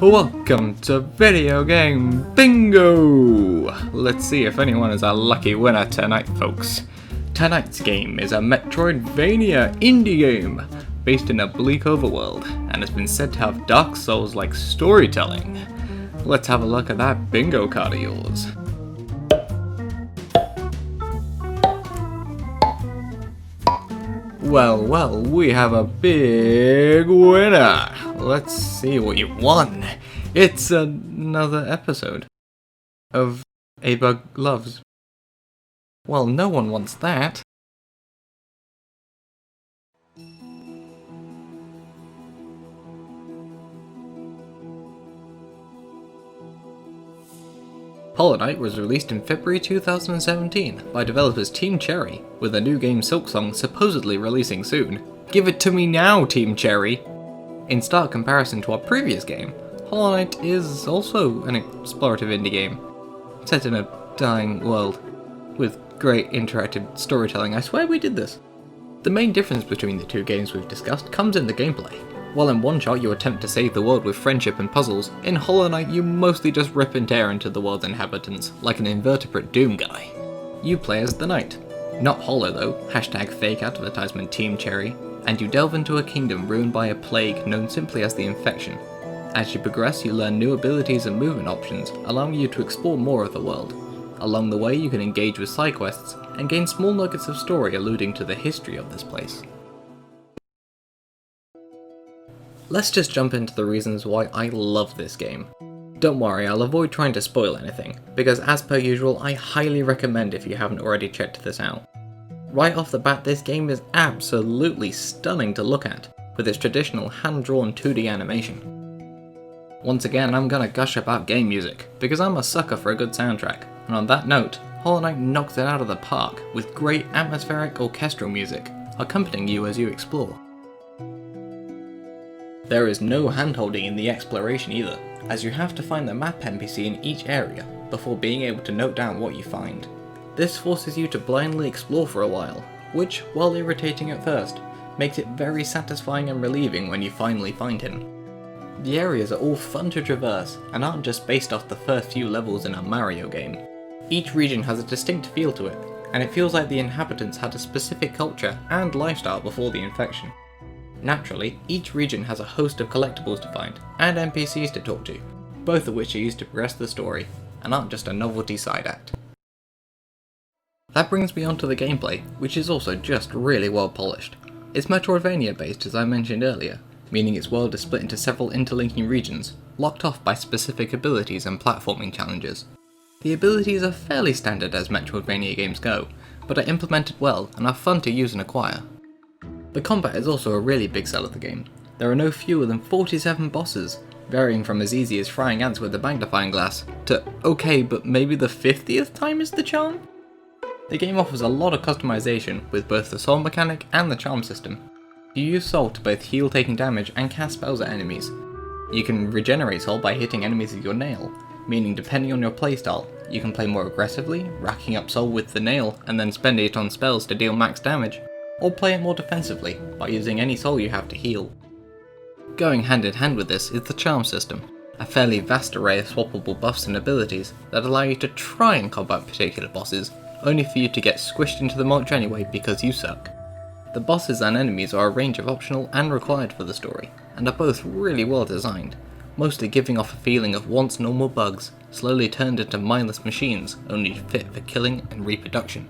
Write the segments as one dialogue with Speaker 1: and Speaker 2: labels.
Speaker 1: Welcome to Video Game Bingo! Let's see if anyone is a lucky winner tonight, folks. Tonight's game is a Metroidvania indie game based in a bleak overworld and has been said to have Dark Souls-like storytelling. Let's have a look at that bingo card of yours. Well, we have a big winner. Let's see what you won. It's another episode of A Bug Loves. Well, no one wants that. Hollow Knight was released in February 2017 by developers Team Cherry, with a new game Silksong supposedly releasing soon. Give it to me now, Team Cherry! In stark comparison to our previous game, Hollow Knight is also an explorative indie game, set in a dying world, with great interactive storytelling. I swear we did this! The main difference between the two games we've discussed comes in the gameplay. While in one shot you attempt to save the world with friendship and puzzles, in Hollow Knight you mostly just rip and tear into the world's inhabitants, like an invertebrate Doom guy. You play as the Knight. Not Hollow though, hashtag fake advertisement Team Cherry, and you delve into a kingdom ruined by a plague known simply as the Infection. As you progress you learn new abilities and movement options, allowing you to explore more of the world. Along the way you can engage with side quests, and gain small nuggets of story alluding to the history of this place. Let's just jump into the reasons why I love this game. Don't worry, I'll avoid trying to spoil anything, because as per usual, I highly recommend if you haven't already checked this out. Right off the bat, this game is absolutely stunning to look at, with its traditional hand-drawn 2D animation. Once again, I'm gonna gush about game music, because I'm a sucker for a good soundtrack, and on that note, Hollow Knight knocks it out of the park with great atmospheric orchestral music, accompanying you as you explore. There is no handholding in the exploration either, as you have to find the map NPC in each area before being able to note down what you find. This forces you to blindly explore for a while, which, while irritating at first, makes it very satisfying and relieving when you finally find him. The areas are all fun to traverse and aren't just based off the first few levels in a Mario game. Each region has a distinct feel to it, and it feels like the inhabitants had a specific culture and lifestyle before the Infection. Naturally, each region has a host of collectibles to find, and NPCs to talk to, both of which are used to progress the story, and aren't just a novelty side act. That brings me on to the gameplay, which is also just really well polished. It's Metroidvania based as I mentioned earlier, meaning its world is split into several interlinking regions, locked off by specific abilities and platforming challenges. The abilities are fairly standard as Metroidvania games go, but are implemented well and are fun to use and acquire. The combat is also a really big sell of the game. There are no fewer than 47 bosses, varying from as easy as frying ants with a magnifying glass, to okay, but maybe the 50th time is the charm? The game offers a lot of customization with both the soul mechanic and the charm system. You use soul to both heal taking damage and cast spells at enemies. You can regenerate soul by hitting enemies with your nail, meaning depending on your playstyle, you can play more aggressively, racking up soul with the nail and then spending it on spells to deal max damage, or play it more defensively, by using any soul you have to heal. Going hand in hand with this is the charm system, a fairly vast array of swappable buffs and abilities that allow you to try and combat particular bosses, only for you to get squished into the mulch anyway because you suck. The bosses and enemies are a range of optional and required for the story, and are both really well designed, mostly giving off a feeling of once normal bugs, slowly turned into mindless machines only fit for killing and reproduction.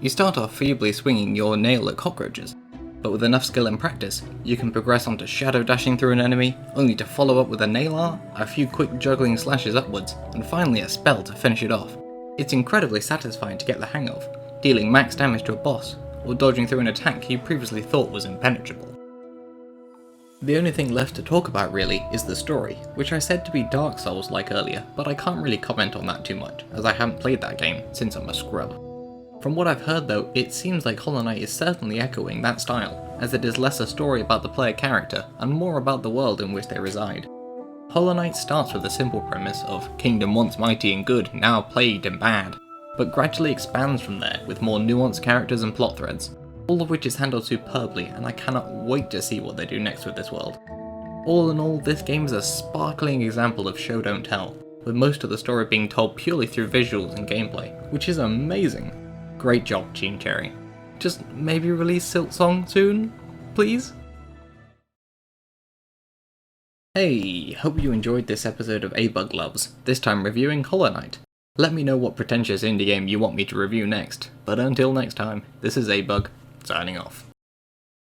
Speaker 1: You start off feebly swinging your nail at cockroaches, but with enough skill and practice, you can progress onto shadow dashing through an enemy, only to follow up with a nail art, a few quick juggling slashes upwards, and finally a spell to finish it off. It's incredibly satisfying to get the hang of, dealing max damage to a boss, or dodging through an attack you previously thought was impenetrable. The only thing left to talk about really is the story, which I said to be Dark Souls-like earlier, but I can't really comment on that too much, as I haven't played that game since I'm a scrub. From what I've heard though, it seems like Hollow Knight is certainly echoing that style, as it is less a story about the player character and more about the world in which they reside. Hollow Knight starts with a simple premise of kingdom once mighty and good, now plagued and bad, but gradually expands from there with more nuanced characters and plot threads, all of which is handled superbly, and I cannot wait to see what they do next with this world. All in all, this game is a sparkling example of show don't tell, with most of the story being told purely through visuals and gameplay, which is amazing. Great job, Team Cherry. Just maybe release Silksong soon, please? Hey, hope you enjoyed this episode of A-Bug Loves, this time reviewing Hollow Knight. Let me know what pretentious indie game you want me to review next, but until next time, this is A-Bug, signing off.